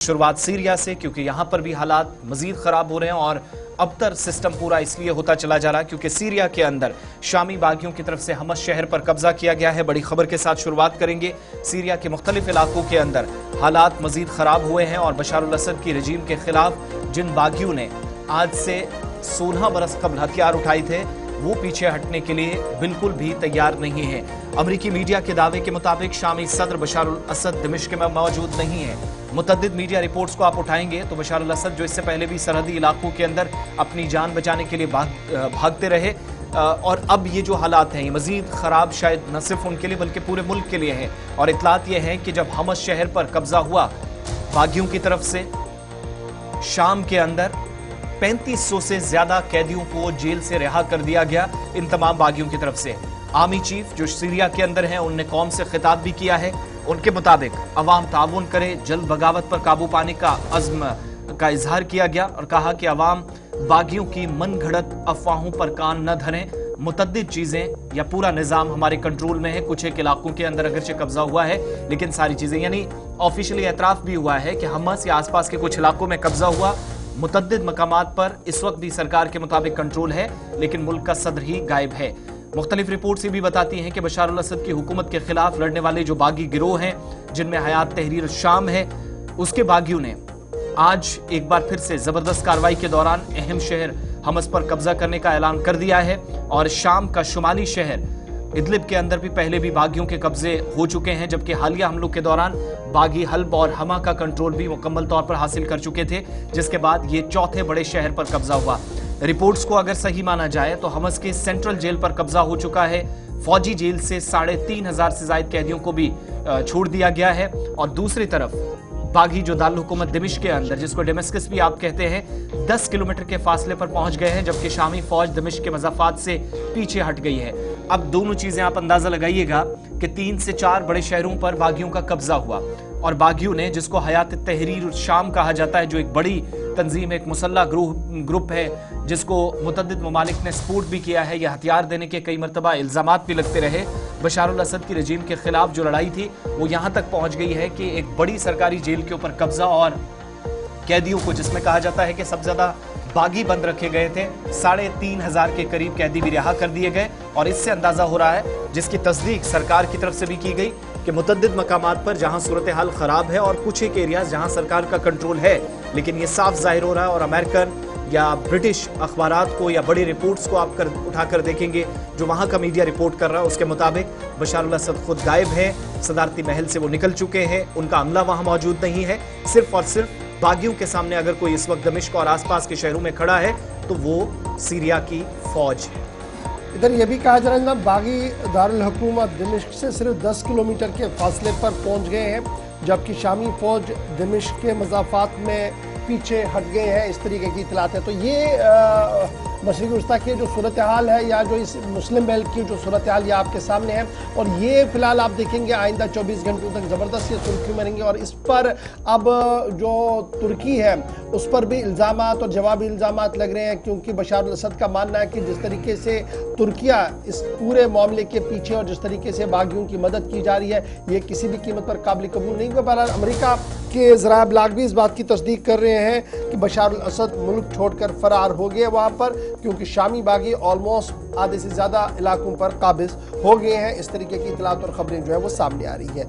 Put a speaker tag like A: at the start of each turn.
A: शुरुआत सीरिया से, क्योंकि यहां पर भी हालात मजीद खराब हो रहे हैं और अबतर सिस्टम पूरा इसलिए होता चला जा रहा है क्योंकि सीरिया के अंदर शामी बागियों की तरफ से हमस शहर पर कब्जा किया गया है। बड़ी खबर के साथ शुरुआत करेंगे। सीरिया के मुख्तलिफ इलाकों के अंदर हालात मजीद खराब हुए हैं और बशार अल असद की रजीम के खिलाफ जिन बागियों ने आज से 16 बरस कबल हथियार उठाए थे वो पीछे हटने के लिए बिल्कुल भी तैयार नहीं है। अमरीकी मीडिया के दावे के मुताबिक शामी सदर बशार अल असद दिमिश्क में मौजूद नहीं है। मुतअद्दिद मीडिया रिपोर्ट्स को आप उठाएंगे तो बशार अल असद जो इससे पहले भी सरहदी इलाकों के अंदर अपनी जान बचाने के लिए भागते रहे और अब ये जो हालात हैं ये मजीद खराब शायद न सिर्फ उनके लिए बल्कि पूरे मुल्क के लिए है। और इतलात ये है कि जब हमस शहर पर कब्जा हुआ बागियों की तरफ से, शाम के अंदर 3500 से ज्यादा कैदियों को जेल से रिहा कर दिया गया इन तमाम बागियों की तरफ से। आर्मी चीफ जो सीरिया के अंदर हैं उन्होंने कौम से खिताब भी किया है। उनके मुताबिक अवाम ताउन करे, जल्द बगावत पर काबू पाने का अज़्म का इजहार किया गया और कहा कि अवाम बागियों की मन घड़त अफवाहों पर कान न धरें। मुतअद्दिद चीजें या पूरा निजाम हमारे कंट्रोल में है। कुछ एक इलाकों के अंदर अगरचे कब्जा हुआ है लेकिन सारी चीजें यानी ऑफिशियली एतराफ भी हुआ है कि हमस या आसपास के कुछ इलाकों में कब्जा हुआ। मुतअद्दिद मकामात पर इस वक्त भी सरकार के मुताबिक कंट्रोल है लेकिन मुल्क का सदर ही गायब है। मुख्तलिफ रिपोर्ट्स ये भी बताती हैं कि बशार अल असद की हुकूमत के खिलाफ लड़ने वाले जो बागी गिरोह हैं जिनमें हयात तहरीर शाम है, उसके बागियों ने आज एक बार फिर से जबरदस्त कार्रवाई के दौरान अहम शहर हमस पर कब्जा करने का ऐलान कर दिया है। और शाम का शुमाली शहर इदलिब के अंदर भी पहले भी बागियों के कब्जे हो चुके हैं, जबकि हालिया हमलों के दौरान बागी हल्ब और हमा का कंट्रोल भी मुकम्मल तौर पर हासिल कर चुके थे, जिसके बाद ये चौथे बड़े शहर पर कब्जा हुआ। रिपोर्ट्स को अगर सही माना जाए तो हमस के सेंट्रल जेल पर कब्जा हो चुका है। फौजी जेल से 3500 से ज्यादा कैदियों को भी छोड़ दिया गया है। और दूसरी तरफ बागी जो दारुल हुकूमत दिमिश्क के अंदर, जिसको डेमेस्कस भी आप कहते हैं, 10 किलोमीटर के फासले पर पहुंच गए हैं, जबकि शामी फौज दिमिश्क के मज़ाफात से पीछे हट गई है। अब दोनों चीजें आप अंदाजा लगाइएगा कि 3 से 4 बड़े शहरों पर बागियों का कब्जा हुआ और बागियों ने, जिसको हयात तहरीर शाम कहा जाता है, जो एक बड़ी तंजीम, एक मुसल्ला ग्रुप है जिसको मुतअद्दिद ममालिक ने सपोर्ट भी किया है, यह हथियार देने के कई मरतबा इल्जामात भी लगते रहे। बशार अल असद की रजीम के खिलाफ जो लड़ाई थी वो यहां तक पहुंच गई है कि एक बड़ी सरकारी जेल के ऊपर कब्जा और कैदियों को, जिसमें कहा जाता है कि सबसे ज्यादा बागी बंद रखे गए थे, 3500 के करीब कैदी भी रिहा कर दिए गए। और इससे अंदाजा हो रहा है, जिसकी तस्दीक सरकार की तरफ से भी की गई, कि मुतअद्दिद मकामात पर जहां सूरत हाल खराब है और कुछ एक एरियाज जहां सरकार का कंट्रोल है, लेकिन ये साफ जाहिर हो रहा है। और अमेरिकन या ब्रिटिश अखबारात को या बड़ी रिपोर्ट्स को आप उठाकर देखेंगे जो वहां का मीडिया रिपोर्ट कर रहा है, उसके मुताबिक बशार अल असद खुद गायब है, सदारती महल से वो निकल चुके हैं, उनका अमला वहां मौजूद नहीं है। सिर्फ और सिर्फ बागियों के सामने अगर कोई इस वक्त दमिश्क और आसपास के शहरों में खड़ा है तो वो सीरिया की फौज है।
B: इधर यह भी कहा जा रहा है बागी दारुल हुकूमत दिमिश्क से सिर्फ 10 किलोमीटर के फासले पर पहुंच गए हैं, जबकि शामी फौज दिमिश्क के मज़ाफात में पीछे हट गए हैं, इस तरीके की इतलात है। तो ये मशरिक़ वस्ता की जो सूरत हाल है या जो इस मुस्लिम बेल्ट की जो सूरत हाल ये आपके सामने है। और ये फिलहाल आप देखेंगे आइंदा 24 घंटों तक ज़बरदस्त ये सुर्खी में रहेंगे। और इस पर अब जो तुर्की है उस पर भी इल्ज़ामात और जवाबी इल्ज़ामात लग रहे हैं, क्योंकि बशार अल असद का मानना है कि जिस तरीके से तुर्किया इस पूरे मामले के पीछे और जिस तरीके से बागियों की मदद की जा रही है ये किसी भी कीमत पर काबिल कबूल नहीं होगा। बहरहाल अमेरिका के ज़राए अबलाग भी इस बात की तस्दीक कर रहे हैं कि बशार अल असद मुल्क छोड़कर फरार हो गए वहाँ पर, क्योंकि शामी बागी ऑलमोस्ट आधे से ज़्यादा इलाकों पर काबिज हो गए हैं। इस तरीके की इतलात और खबरें जो है वो सामने आ रही हैं।